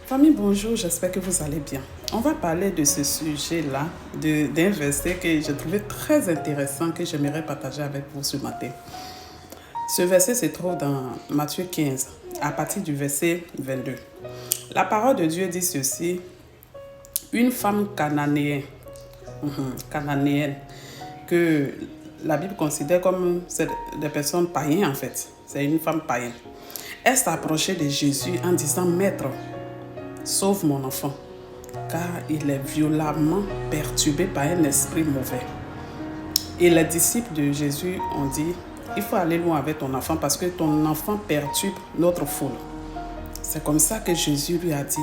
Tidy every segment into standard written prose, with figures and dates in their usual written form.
Famille, bonjour, j'espère que vous allez bien. On va parler de ce sujet-là, d'un verset que j'ai trouvé très intéressant, que j'aimerais partager avec vous ce matin. Ce verset se trouve dans Matthieu 15, à partir du verset 22. La parole de Dieu dit ceci: une femme cananéenne, que la Bible considère comme des personnes païennes en fait. C'est une femme païenne. Elle s'approchait de Jésus en disant: Maître, sauve mon enfant, car il est violemment perturbé par un esprit mauvais. Et les disciples de Jésus ont dit: il faut aller loin avec ton enfant parce que ton enfant perturbe notre foule. C'est comme ça que Jésus lui a dit: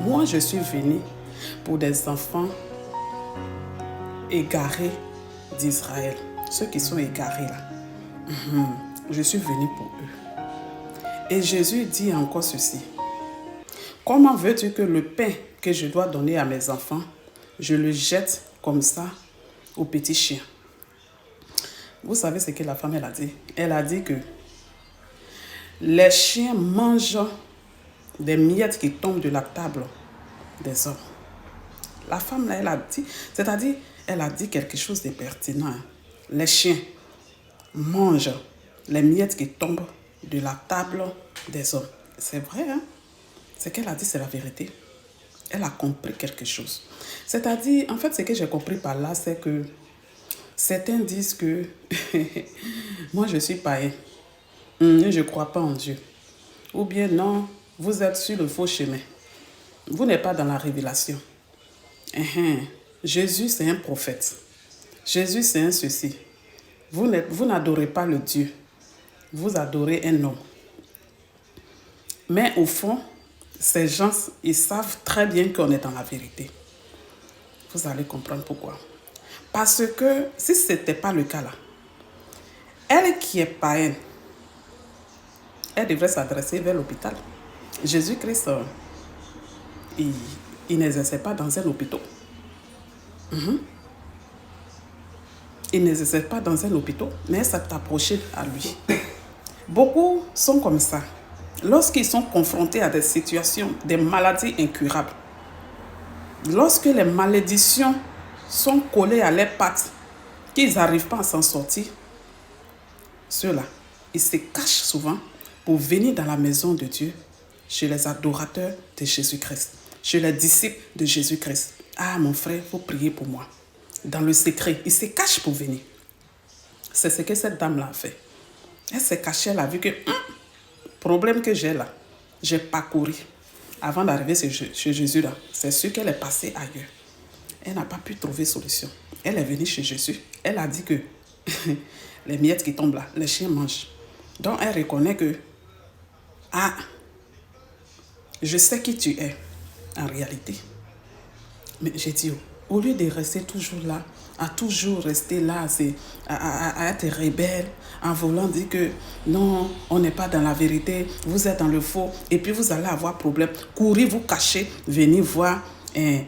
moi je suis venu pour des enfants égarés d'Israël, ceux qui sont égarés là. Je suis venu pour eux. Et Jésus dit encore ceci: comment veux-tu que le pain que je dois donner à mes enfants, je le jette comme ça aux petits chiens? Vous savez ce que la femme elle a dit? Elle a dit que les chiens mangent des miettes qui tombent de la table des hommes. La femme là, elle a dit, c'est-à-dire, elle a dit quelque chose de pertinent. Les chiens mangent les miettes qui tombent de la table des hommes. C'est vrai, hein? Ce qu'elle a dit, c'est la vérité. Elle a compris quelque chose. C'est-à-dire, en fait, ce que j'ai compris par là, c'est que certains disent que moi, je suis païen. Je ne crois pas en Dieu. Ou bien, non, vous êtes sur le faux chemin. Vous n'êtes pas dans la révélation. Jésus, c'est un prophète. Jésus, c'est un ceci. Vous n'adorez pas le Dieu. Vous adorez un homme. Mais au fond, ces gens, ils savent très bien qu'on est dans la vérité. Vous allez comprendre pourquoi. Parce que si ce n'était pas le cas là, elle qui est païenne, elle devrait s'adresser vers l'hôpital. Jésus-Christ, il n'exerçait pas dans un hôpital. Il n'exerçait pas dans un hôpital, mais elle s'est approchée à lui. Beaucoup sont comme ça. Lorsqu'ils sont confrontés à des situations, des maladies incurables, lorsque les malédictions sont collées à leurs pattes, qu'ils n'arrivent pas à s'en sortir, ceux-là, ils se cachent souvent pour venir dans la maison de Dieu, chez les adorateurs de Jésus-Christ, chez les disciples de Jésus-Christ. Ah, mon frère, il faut prier pour moi. Dans le secret, ils se cachent pour venir. C'est ce que cette dame-là a fait. Elle s'est cachée, elle a vu que problème que j'ai là, j'ai parcouru avant d'arriver chez Jésus là. C'est sûr qu'elle est passée ailleurs. Elle n'a pas pu trouver solution. Elle est venue chez Jésus. Elle a dit que les miettes qui tombent là, les chiens mangent. Donc elle reconnaît que je sais qui tu es en réalité. Mais j'ai dit, au lieu de rester toujours là, à toujours rester là, à être rebelle, en voulant dire que non, on n'est pas dans la vérité, vous êtes dans le faux, et puis vous allez avoir problème. Courir, vous cacher, venir voir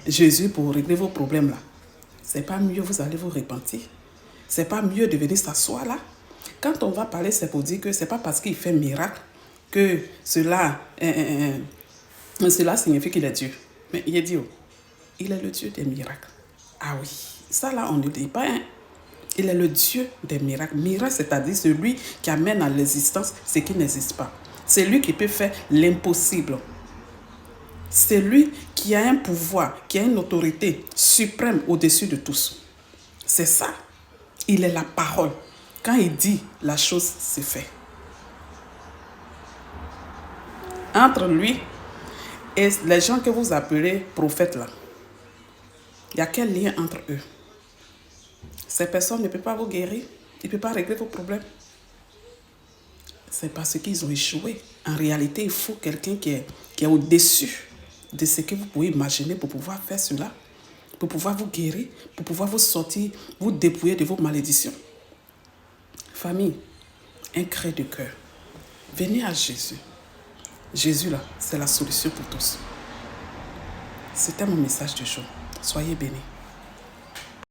Jésus pour régler vos problèmes là. C'est pas mieux, vous allez vous repentir. C'est pas mieux de venir s'asseoir là. Quand on va parler, c'est pour dire que c'est pas parce qu'il fait miracle que cela signifie qu'il est Dieu. Mais il est Dieu. Il est le Dieu des miracles. Ah oui, ça là, on ne dit pas. Il est le Dieu des miracles. Miracle, c'est-à-dire celui qui amène à l'existence ce qui n'existe pas. C'est lui qui peut faire l'impossible. C'est lui qui a un pouvoir, qui a une autorité suprême au-dessus de tous. C'est ça. Il est la parole. Quand il dit, la chose se fait. Entre lui et les gens que vous appelez prophètes là, il y a quel lien entre eux? Ces personnes ne peuvent pas vous guérir. Ils ne peuvent pas régler vos problèmes. C'est parce qu'ils ont échoué. En réalité, il faut quelqu'un qui est au-dessus de ce que vous pouvez imaginer pour pouvoir faire cela, pour pouvoir vous guérir, pour pouvoir vous sortir, vous dépouiller de vos malédictions. Famille, un cri de cœur. Venez à Jésus. Jésus, là, c'est la solution pour tous. C'était mon message du jour. Soyez bénis.